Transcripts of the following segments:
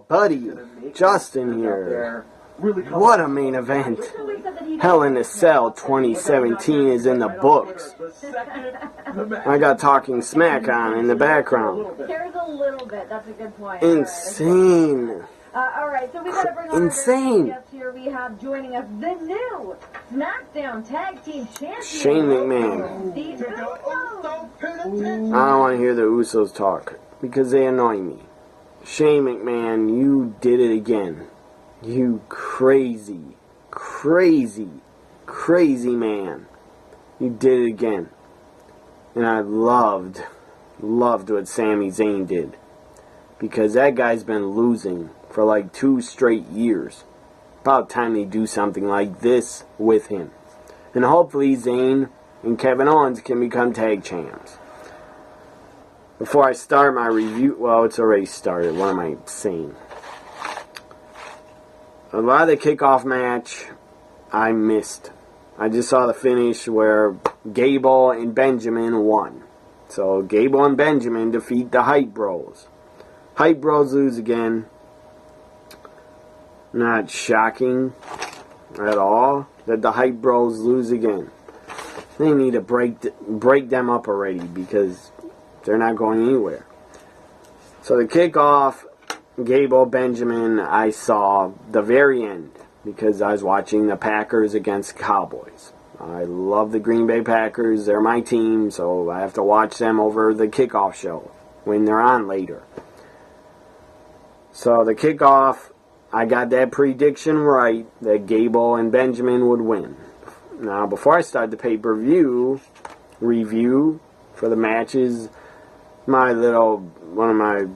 buddy, Justin here. What a main event. Hell in a Cell 2017 is in the books. I got Talking Smack on in the background. There's a little bit. That's a good point. Insane. Alright, so we gotta bring on Insane. our guests here. We have joining us the new SmackDown Tag Team Champion, Shane McMahon. the Usos. I don't want to hear the Usos talk because they annoy me. Shane McMahon, you did it again. You crazy, crazy, crazy man. You did it again. And I loved what Sami Zayn did. Because that guy's been losing for like 2 straight years. About time they do something like this with him. And hopefully Zayn and Kevin Owens can become tag champs. Before I start my review, well, it's already started. What am I saying? A lot of the kickoff match I missed. I just saw the finish where Gable and Benjamin won. So Gable and Benjamin defeat the Hype Bros. Hype Bros lose again. Not shocking at all that the Hype Bros lose again. They need to break them up already because they're not going anywhere. So the kickoff, Gable, Benjamin, I saw the very end because I was watching the Packers against Cowboys. I love the Green Bay Packers. They're my team, so I have to watch them over the kickoff show when they're on later. So the kickoff, I got that prediction right that Gable and Benjamin would win. Now, before I start the pay-per-view review for the matches, one of my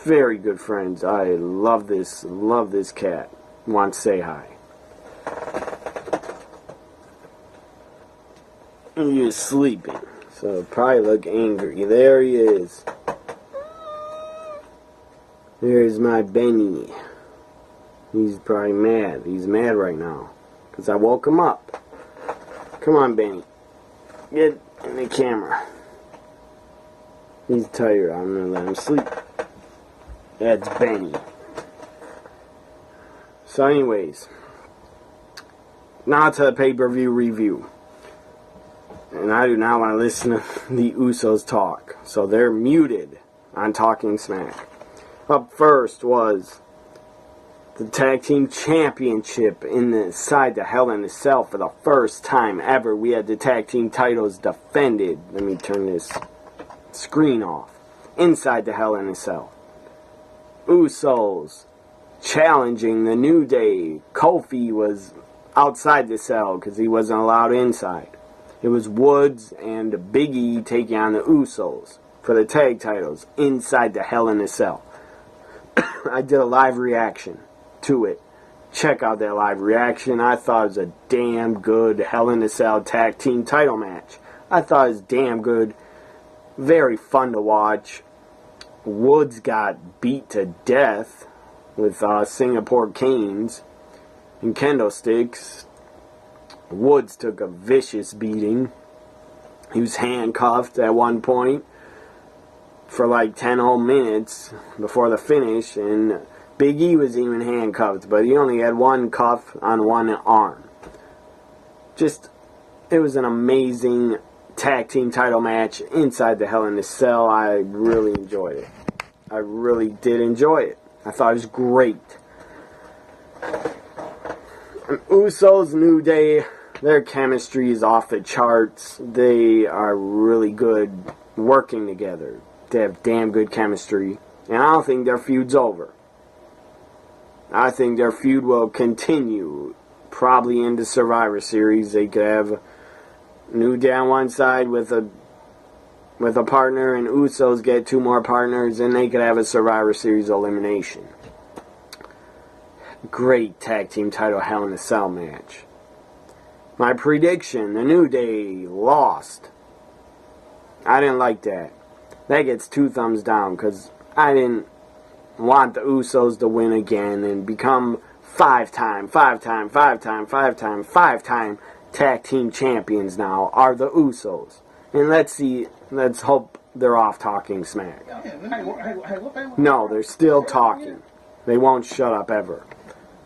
very good friends, I love this cat, wants to say hi. He's sleeping, so probably look angry. There he is. There's my Benny. He's probably mad. He's mad right now because I woke him up. Come on, Benny. Get in the camera. He's tired. I'm going to let him sleep. That's Benny. So anyways, now to the pay-per-view review. And I do not want to listen to the Usos talk. So they're muted on Talking Smack. Up first was the Tag Team Championship inside the Hell in a Cell for the first time ever. We had the Tag Team titles defended. Let me turn this screen off. Inside the Hell in a Cell. Usos challenging the New Day. Kofi was outside the cell because he wasn't allowed inside. It was Woods and Big E taking on the Usos for the tag titles inside the Hell in a Cell. I did a live reaction to it. Check out that live reaction. I thought it was a damn good Hell in a Cell tag team title match. I thought it was damn good. Very fun to watch. Woods got beat to death with Singapore canes and kendo sticks. Woods took a vicious beating. He was handcuffed at one point for like 10 whole minutes before the finish, and Big E was even handcuffed, but he only had one cuff on one arm. It was an amazing tag team title match inside the Hell in a Cell. I really enjoyed it. I really did enjoy it. I thought it was great. And Usos, New Day, their chemistry is off the charts. They are really good working together. They have damn good chemistry. And I don't think their feud's over. I think their feud will continue. Probably into Survivor Series. They could have New Day on one side with a partner, and Usos get 2 more partners, and they could have a Survivor Series elimination. Great tag team title Hell in a Cell match. My prediction, the New Day lost. I didn't like that. That gets 2 thumbs down because I didn't want the Usos to win again and become 5-time tag team champions now are the Usos. And let's hope they're off Talking Smack. No, they're still talking. They won't shut up ever.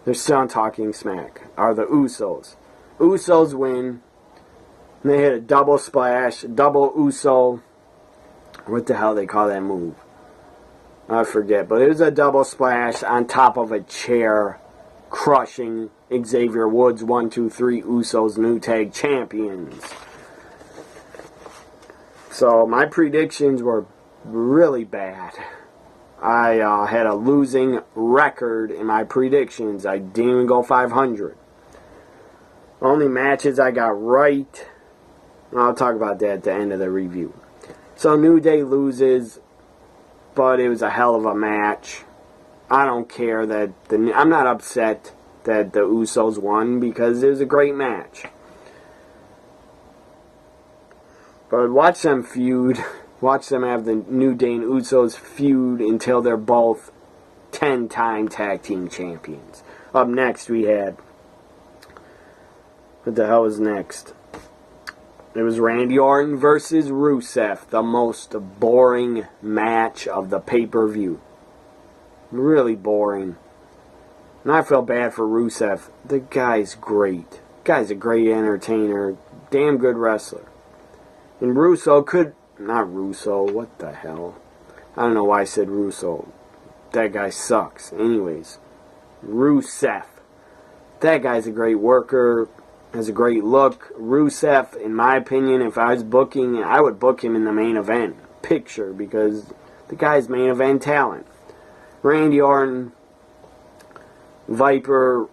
They're still talking smack. Are the Usos. Usos win. They hit a double splash, double Uso. What the hell they call that move? I forget, but it was a double splash on top of a chair, crushing Xavier Woods. 1, 2, 3 Usos, new tag champions. So my predictions were really bad. I had a losing record in my predictions. I didn't even go 500. Only matches I got right. I'll talk about that at the end of the review. So New Day loses, but it was a hell of a match. I don't care that I'm not upset that the Usos won because it was a great match. But watch them feud. Watch them have the New Day and Usos feud until they're both 10-time tag team champions. Up next we had... What the hell was next? It was Randy Orton versus Rusev. The most boring match of the pay-per-view. Really boring. And I feel bad for Rusev. The guy's great. The guy's a great entertainer. Damn good wrestler. And Russo could... Not Russo. What the hell? I don't know why I said Russo. That guy sucks. Anyways. Rusev. That guy's a great worker. Has a great look. Rusev, in my opinion, if I was booking, I would book him in the main event picture because the guy's main event talent. Randy Orton, Viper,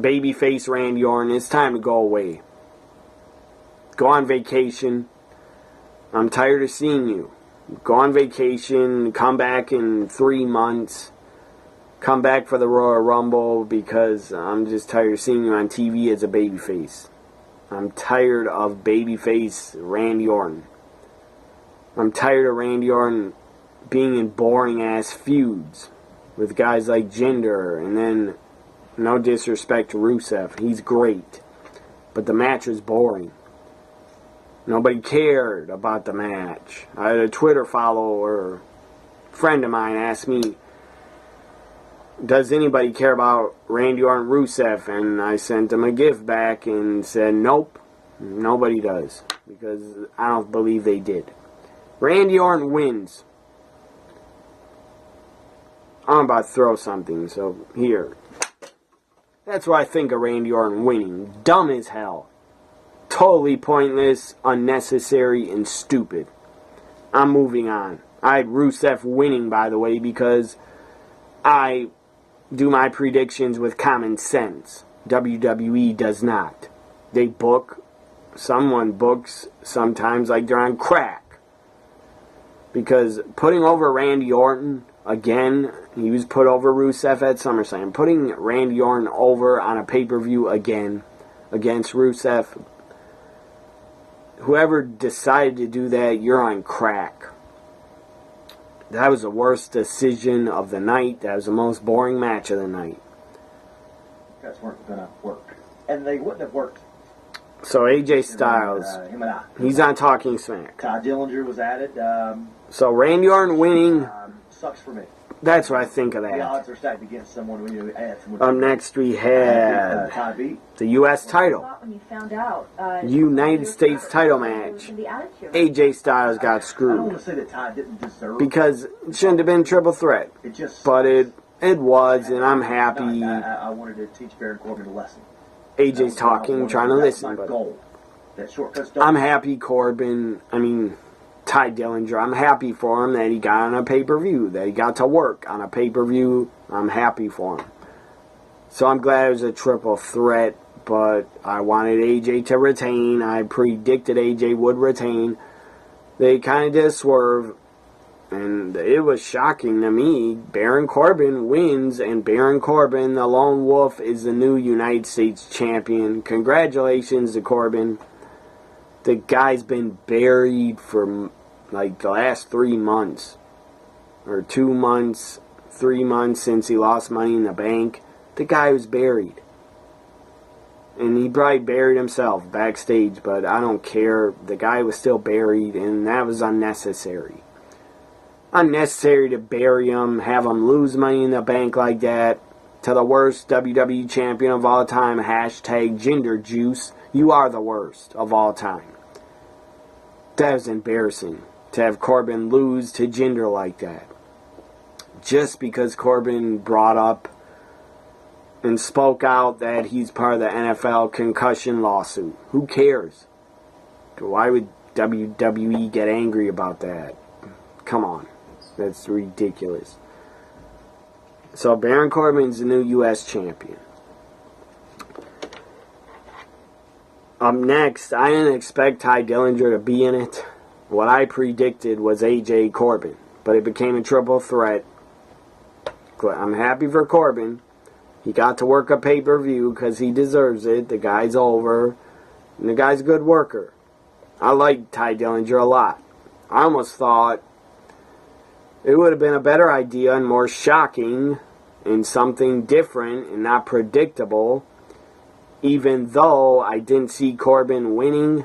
babyface Randy Orton, it's time to go away. Go on vacation. I'm tired of seeing you. Go on vacation, come back in 3 months. Come back for the Royal Rumble because I'm just tired of seeing you on TV as a babyface. I'm tired of babyface Randy Orton. I'm tired of Randy Orton being in boring-ass feuds with guys like Jinder. And then, no disrespect to Rusev, he's great. But the match was boring. Nobody cared about the match. I had a Twitter follower, friend of mine, asked me, does anybody care about Randy Orton Rusev? And I sent him a gift back and said, nope, nobody does. Because I don't believe they did. Randy Orton wins. I'm about to throw something, so here. That's what I think of Randy Orton winning. Dumb as hell. Totally pointless, unnecessary, and stupid. I'm moving on. I had Rusev winning, by the way, because I do my predictions with common sense. WWE does not. They book. Someone books sometimes like they're on crack. Because putting over Randy Orton, again, he was put over Rusev at SummerSlam. Putting Randy Orton over on a pay-per-view again against Rusev, whoever decided to do that, you're on crack. That was the worst decision of the night. That was the most boring match of the night. Guys weren't going to work. And they wouldn't have worked. So AJ Styles, him and I. he's on Talking Smack. Ty Dillinger was added. So Randy Orton winning, sucks for me. that's what I think of The that. odds are stacked against someone when you add someone. Up next we had Ty beat. the U.S. title. When you found out, United States title match. AJ Styles got I don't want screwed. to say that Ty didn't deserve Because it shouldn't have been triple threat. it. Just But it was, and I'm happy. I wanted to teach Baron Corbin a lesson. AJ's talking, trying to That's listen. my But goal. That shortcuts don't. I'm happy Ty Dillinger, I'm happy for him that he got on a pay-per-view, that he got to work on a pay-per-view. I'm happy for him. So I'm glad it was a triple threat, but I wanted AJ to retain. I predicted AJ would retain. They kind of did a swerve, and it was shocking to me. Baron Corbin wins, and Baron Corbin, the lone wolf, is the new United States champion. Congratulations to Corbin. The guy's been buried for like the last 3 months. Or 2 months, 3 months since he lost Money in the Bank. The guy was buried. And he probably buried himself backstage, but I don't care. The guy was still buried, and that was unnecessary. Unnecessary to bury him, have him lose Money in the Bank like that. To the worst WWE champion of all time, hashtag gender juice. You are the worst of all time. That was embarrassing to have Corbin lose to Jinder like that. Just because Corbin brought up and spoke out that he's part of the NFL concussion lawsuit. Who cares? Why would WWE get angry about that? Come on. That's ridiculous. So Baron Corbin's the new U.S. champion. Up next, I didn't expect Ty Dillinger to be in it. What I predicted was AJ Corbin, but it became a triple threat. I'm happy for Corbin. He got to work a pay-per-view because he deserves it. The guy's over, and the guy's a good worker. I like Ty Dillinger a lot. I almost thought it would have been a better idea and more shocking and something different and not predictable, even though I didn't see Corbin winning.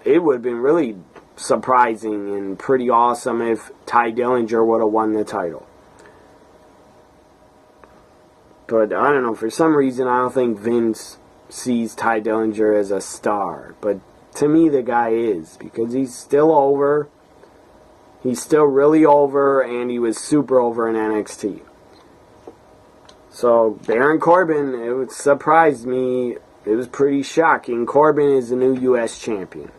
It would have been really surprising and pretty awesome if Ty Dillinger would have won the title. But I don't know, for some reason I don't think Vince sees Ty Dillinger as a star. But to me the guy is, because he's still over. He's still really over, and he was super over in NXT. So Baron Corbin, it surprised me. It was pretty shocking. Corbin is the new U.S. champion.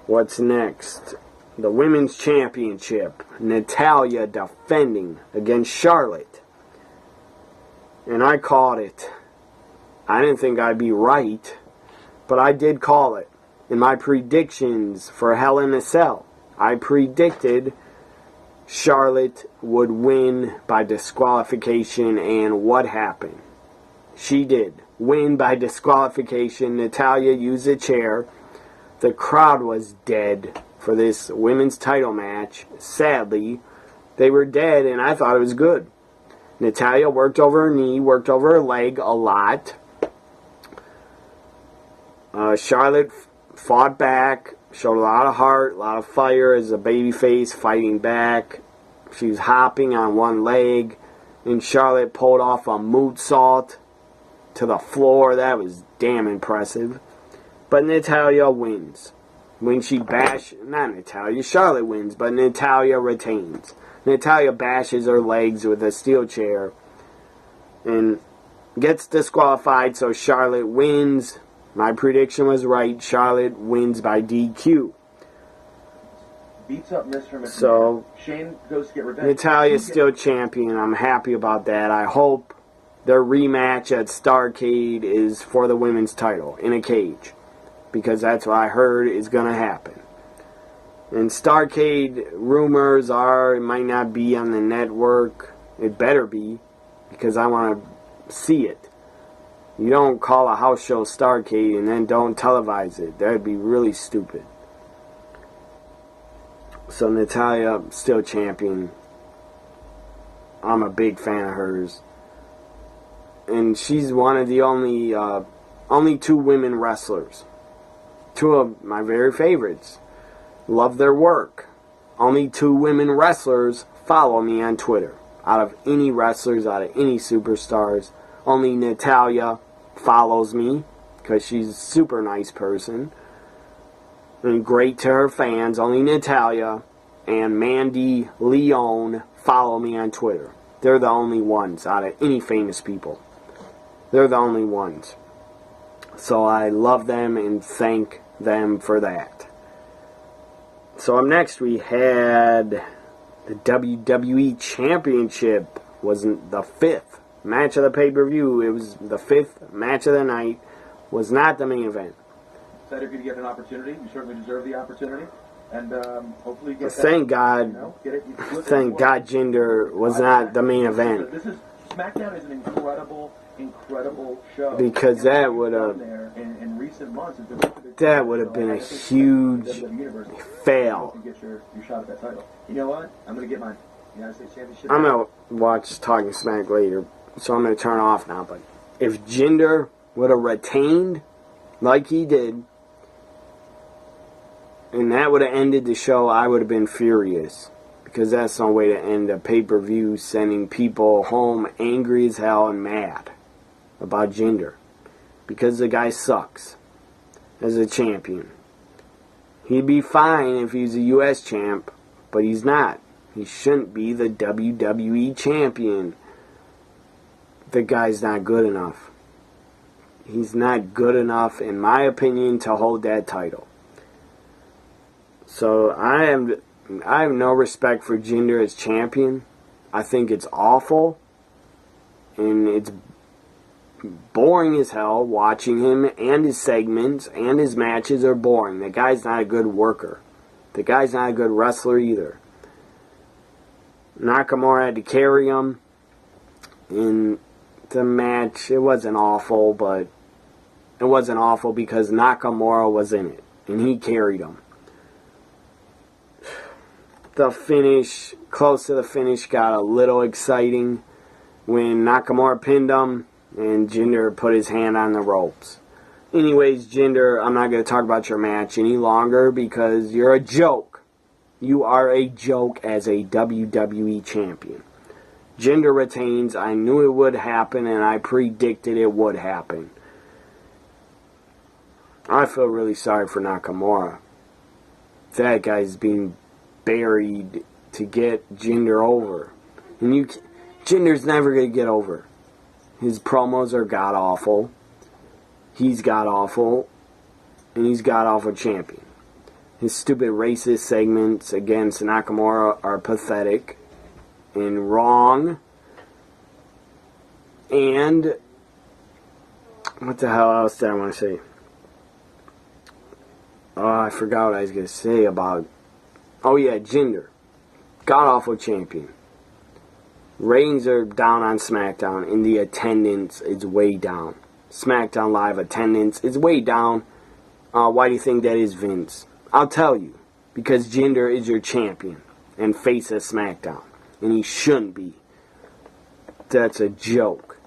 What's next? The Women's Championship. Natalya defending against Charlotte. And I called it. I didn't think I'd be right, but I did call it. In my predictions for Hell in a Cell, I predicted Charlotte would win by disqualification, and what happened? She did. Win by disqualification. Natalya used a chair. The crowd was dead for this women's title match. Sadly, they were dead, and I thought it was good. Natalya worked over her knee, worked over her leg a lot. Charlotte fought back, showed a lot of heart, a lot of fire as a babyface fighting back. She was hopping on one leg, and Charlotte pulled off a moonsault to the floor. That was damn impressive. But Natalya wins. When she Charlotte wins, but Natalya retains. Natalya bashes her legs with a steel chair and gets disqualified, so Charlotte wins. My prediction was right. Charlotte wins by DQ. Beats up Mr. McMahon. So Shane goes to get revenge. Natalya's still champion. I'm happy about that. I hope their rematch at Starrcade is for the women's title in a cage, because that's what I heard is going to happen. And Starrcade, rumors are it might not be on the network. It better be, because I want to see it. You don't call a house show Starrcade and then don't televise it. That would be really stupid. So Natalya, still champion. I'm a big fan of hers. And she's one of the only two women wrestlers. Two of my very favorites. Love their work. Only two women wrestlers follow me on Twitter. Out of any wrestlers, out of any superstars, only Natalya follows me because she's a super nice person and great to her fans. Only Natalya and Mandy Leon follow me on Twitter. They're the only ones out of any famous people. They're the only ones. So I love them and thank them for that. So up next we had the WWE Championship. Wasn't the fifth match of the pay-per-view. It was the fifth match of the night. Was not the main event. Excited for you to get an opportunity. You certainly deserve the opportunity. And hopefully you get Thank God. Thank God Jinder was not the main event. SmackDown is an incredible show. Because that would have in recent months, been a huge fail. Get your shot at that title. You know what? I'm going to get my United States Championship. I'm going to watch Talking Smack later, so I'm going to turn off now. But if Jinder would have retained like he did, and that would have ended the show, I would have been furious. Because that's no way to end a pay-per-view, sending people home angry as hell and mad about Jinder. Because the guy sucks as a champion. He'd be fine if he's a U.S. champ, but he's not. He shouldn't be the WWE champion. The guy's not good enough. He's not good enough, in my opinion, to hold that title. So I have no respect for Jinder as champion. I think it's awful. And it's boring as hell watching him, and his segments and his matches are boring. The guy's not a good worker. The guy's not a good wrestler either. Nakamura had to carry him in the match. It wasn't awful, but it wasn't awful because Nakamura was in it, and he carried him. The finish, close to the finish, got a little exciting when Nakamura pinned him and Jinder put his hand on the ropes. Anyways, Jinder, I'm not going to talk about your match any longer because you're a joke. You are a joke as a WWE champion. Jinder retains. I knew it would happen, and I predicted it would happen. I feel really sorry for Nakamura. That guy's being buried to get Jinder over. And Jinder's never going to get over. His promos are god-awful. He's god-awful. And he's god-awful champion. His stupid racist segments against Nakamura are pathetic and wrong. And what the hell else did I want to say? Oh, I forgot what I was going to say about... Oh yeah, Jinder. God-awful champion. Ratings are down on SmackDown, and the attendance is way down. SmackDown Live attendance is way down. Why do you think that is, Vince? I'll tell you. Because Jinder is your champion and face of SmackDown. And he shouldn't be. That's a joke.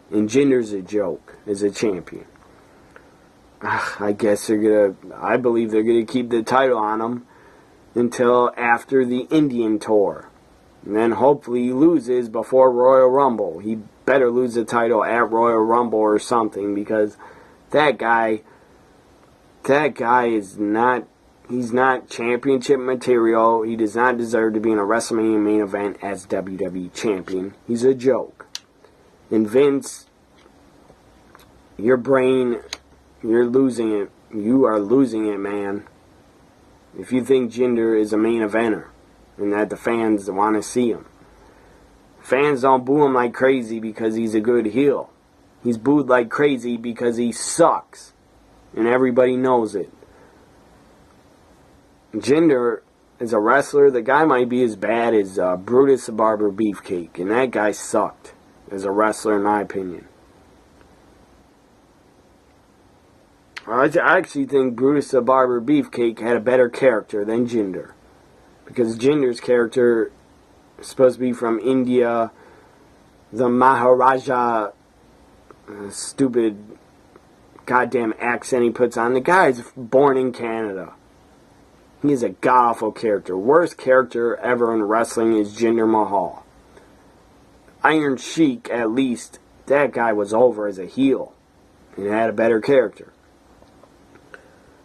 And Jinder's a joke as a champion. I guess I believe they're gonna keep the title on him until after the Indian tour. And then hopefully he loses before Royal Rumble. He better lose the title at Royal Rumble or something, because that guy is not, he's not championship material. He does not deserve to be in a WrestleMania main event as WWE champion. He's a joke. And Vince, your brain, you're losing it. You are losing it, man. If you think Jinder is a main eventer and that the fans want to see him. Fans don't boo him like crazy because he's a good heel. He's booed like crazy because he sucks. And everybody knows it. Jinder, as a wrestler, the guy might be as bad as Brutus the Barber Beefcake. And that guy sucked as a wrestler, in my opinion. I actually think Brutus the Barber Beefcake had a better character than Jinder. Because Jinder's character is supposed to be from India. The Maharaja stupid goddamn accent he puts on. The guy's born in Canada. He is a god-awful character. Worst character ever in wrestling is Jinder Mahal. Iron Sheik, at least, that guy was over as a heel. And had a better character.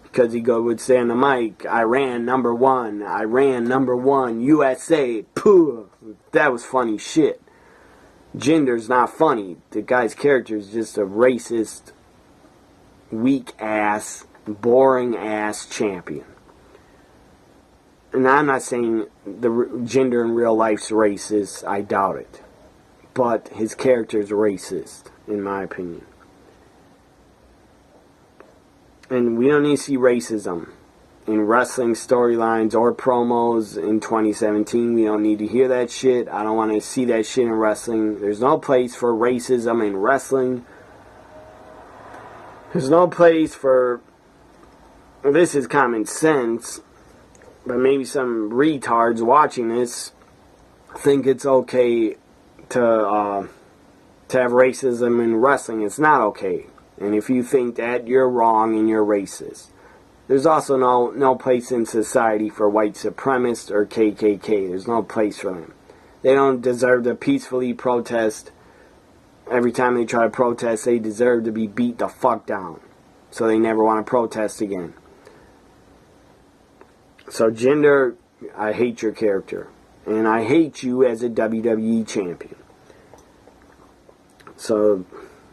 Because he would say on the mic, Iran number one, USA, pooh. That was funny shit. Jinder's not funny. The guy's character is just a racist, weak-ass, boring-ass champion. And I'm not saying the Jinder in real life's racist. I doubt it. But his character's racist, in my opinion. And we don't need to see racism in wrestling storylines or promos in 2017. We don't need to hear that shit. I don't want to see that shit in wrestling. There's no place for racism in wrestling. There's no place for... This is common sense, but maybe some retards watching this think it's okay to have racism in wrestling. It's not okay. And if you think that, you're wrong and you're racist. There's also no place in society for white supremacists or KKK. There's no place for them. They don't deserve to peacefully protest. Every time they try to protest, they deserve to be beat the fuck down. So they never want to protest again. So Jinder, I hate your character. And I hate you as a WWE champion. So,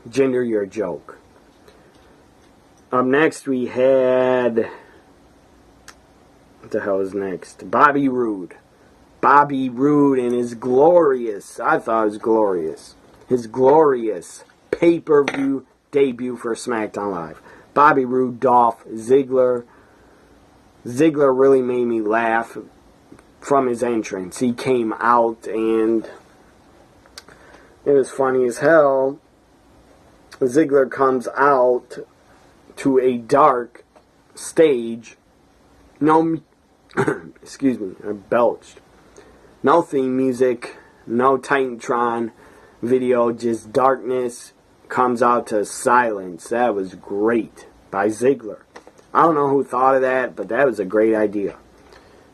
Jinder, you're a joke. Up next we had... What the hell is next? Bobby Roode. Bobby Roode and his glorious, I thought it was glorious, his glorious pay-per-view debut for SmackDown Live. Bobby Roode, Dolph Ziggler. Ziggler really made me laugh from his entrance. He came out and it was funny as hell. Ziggler comes out to a dark stage. No, excuse me, I belched. No theme music, no Titantron video, just darkness. Comes out to silence. That was great by Ziggler. I don't know who thought of that, but that was a great idea.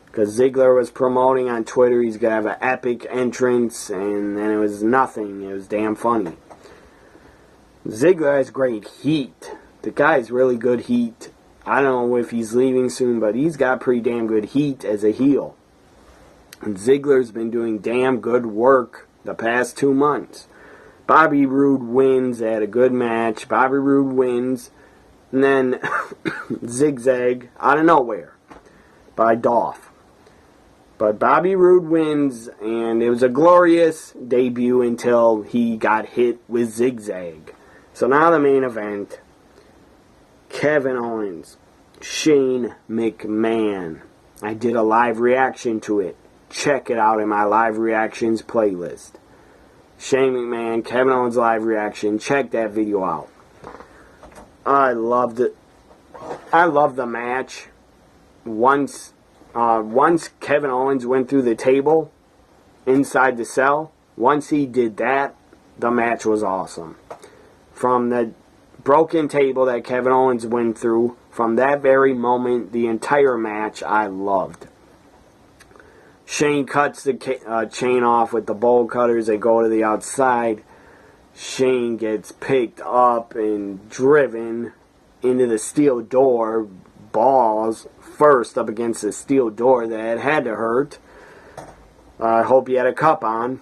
Because Ziggler was promoting on Twitter, he's going to have an epic entrance, and then it was nothing. It was damn funny. Ziggler has great heat. The guy's really good heat. I don't know if he's leaving soon, but he's got pretty damn good heat as a heel. And Ziggler's been doing damn good work the past 2 months. Bobby Roode wins at a good match. Bobby Roode wins. And then zigzag out of nowhere by Dolph. But Bobby Roode wins, and it was a glorious debut until he got hit with zigzag. So now the main event. Kevin Owens, Shane McMahon. I did a live reaction to it. Check it out in my live reactions playlist. Shane McMahon, Kevin Owens live reaction. Check that video out. I loved it. I loved the match. Once Kevin Owens went through the table inside the cell, once he did that, the match was awesome. From the broken table that Kevin Owens went through, from that very moment, the entire match I loved. Shane cuts the chain off with the bolt cutters. They go to the outside. Shane gets picked up and driven into the steel door. Balls first up against the steel door. That had to hurt. I hope he had a cup on.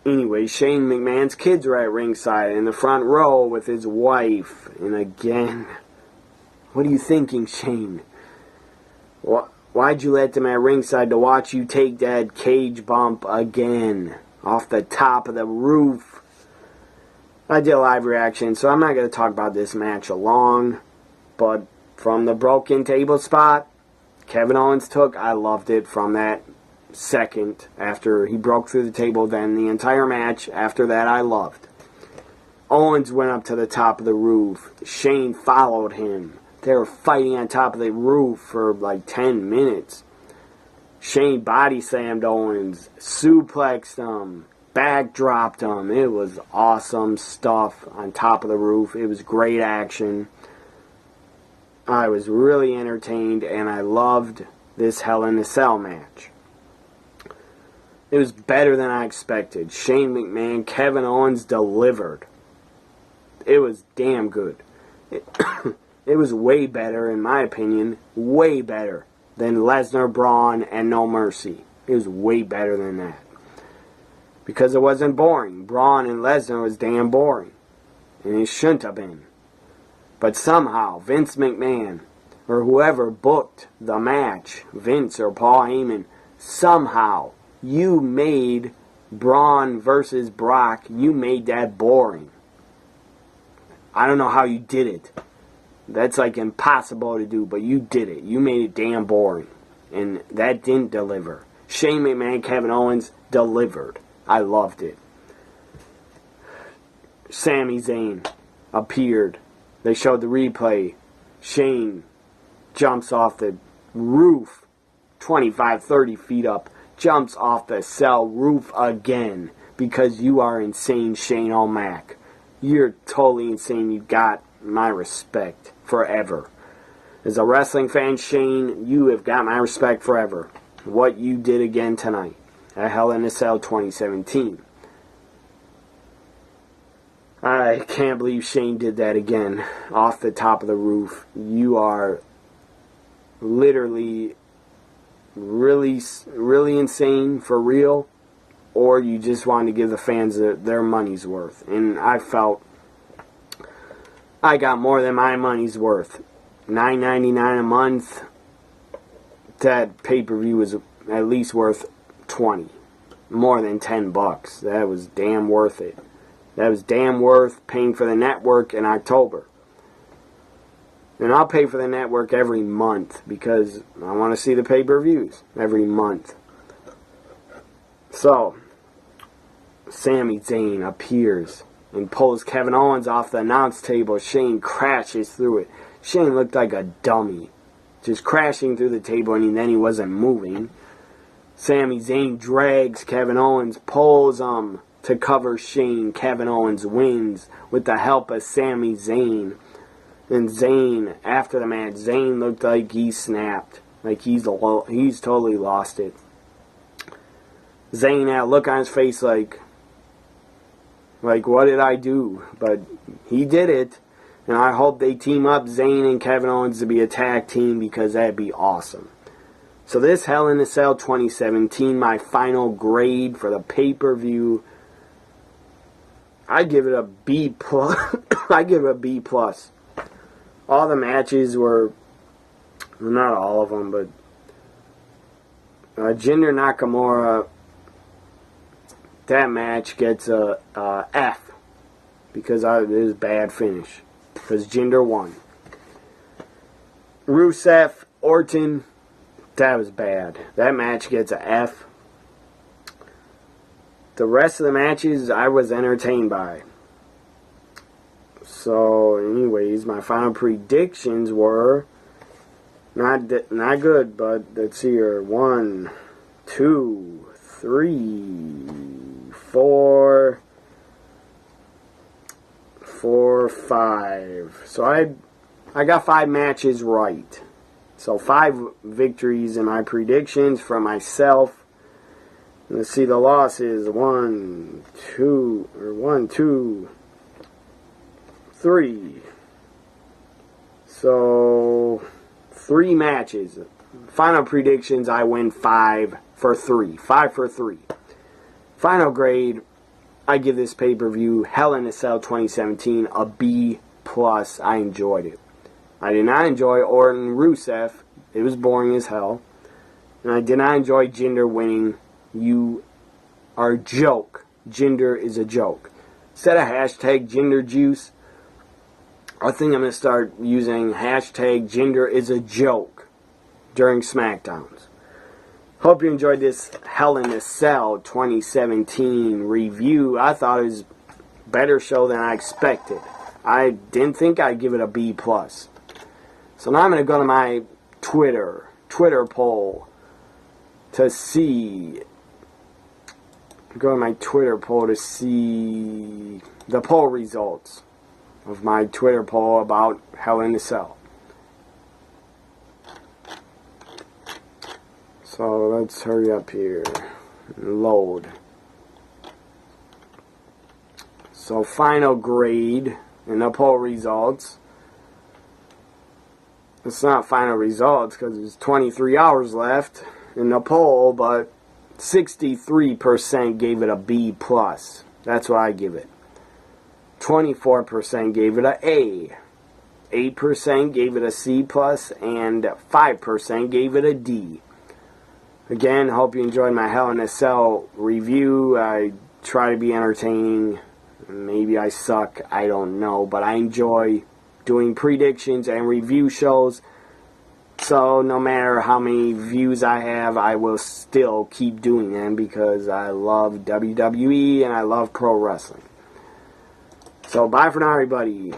Anyway, Shane McMahon's kids are at ringside in the front row with his wife. And again, what are you thinking, Shane? Why'd you let them at ringside to watch you take that cage bump again off the top of the roof? I did a live reaction, so I'm not going to talk about this match long. But from the broken table spot Kevin Owens took, I loved it from that second after he broke through the table. Then the entire match after that I loved. Owens went up to the top of the roof. Shane followed him. They were fighting on top of the roof for like 10 minutes. Shane body slammed Owens, suplexed him, backdropped him. It was awesome stuff on top of the roof. It was great action. I was really entertained, and I loved this Hell in a Cell match. It was better than I expected. Shane McMahon, Kevin Owens delivered. It was damn good. It was way better, in my opinion, way better than Lesnar, Braun, and No Mercy. It was way better than that. Because it wasn't boring. Braun and Lesnar was damn boring. And it shouldn't have been. But somehow, Vince McMahon, or whoever booked the match, Vince or Paul Heyman, somehow you made Braun versus Brock, you made that boring. I don't know how you did it. That's like impossible to do, but you did it. You made it damn boring. And that didn't deliver. Shane McMahon, Kevin Owens delivered. I loved it. Sami Zayn appeared. They showed the replay. Shane jumps off the roof 25, 30 feet up. Jumps off the cell roof again. Because you are insane, Shane O'Mac. You're totally insane. You got my respect forever. As a wrestling fan, Shane, you have got my respect forever. What you did again tonight at Hell in a Cell 2017. I can't believe Shane did that again. Off the top of the roof. You are literally really insane for real, or you just wanted to give the fans their money's worth. And I felt I got more than my money's worth. $9.99 a month. That pay-per-view was at least worth $20. More than $10. That was damn worth it. That was damn worth paying for the network in October. And I'll pay for the network every month because I want to see the pay-per-views every month. So, Sami Zayn appears and pulls Kevin Owens off the announce table. Shane crashes through it. Shane looked like a dummy, just crashing through the table, and then he wasn't moving. Sami Zayn drags Kevin Owens, pulls him to cover Shane. Kevin Owens wins with the help of Sami Zayn. And Zayn, after the match, Zayn looked like he snapped. Like he's totally lost it. Zayn had a look on his face like, what did I do? But he did it. And I hope they team up Zayn and Kevin Owens to be a tag team because that'd be awesome. So this Hell in a Cell 2017, my final grade for the pay-per-view, I give it a B+. I give it a B+. All the matches were, not all of them, but Jinder Nakamura, that match gets a F because it was a bad finish. Because Jinder won. Rusev, Orton, that was bad. That match gets a F. The rest of the matches I was entertained by. So, anyways, my final predictions were not good, but let's see here. 1, 2, 3, 4, 5. So I got 5 matches right. So 5 victories in my predictions for myself. Let's see the losses. 1, 2, 3. So 3 matches. Final predictions, I win 5 for 3. 5 for 3. Final grade, I give this pay-per-view, Hell in a Cell 2017, a B+. I enjoyed it. I did not enjoy Orton Rusev. It was boring as hell. And I did not enjoy Jinder winning. You are a joke. Jinder is a joke. Instead of hashtag Jinder Juice, I think I'm going to start using hashtag Jinder is a joke during SmackDowns. Hope you enjoyed this Hell in a Cell 2017 review. I thought it was a better show than I expected. I didn't think I'd give it a B+. So now I'm going to go to my Twitter poll to see. Go to my Twitter poll to see the poll results of my Twitter poll about Hell in a Cell. So let's hurry up here and load. So final grade and the poll results. It's not final results because there's 23 hours left in the poll, but 63% gave it a B+. That's what I give it. 24% gave it a A. 8% gave it a C+, and 5% gave it a D. Again, hope you enjoyed my Hell in a Cell review. I try to be entertaining. Maybe I suck. I don't know. But I enjoy doing predictions and review shows. So no matter how many views I have, I will still keep doing them because I love WWE and I love pro wrestling. So bye for now, everybody.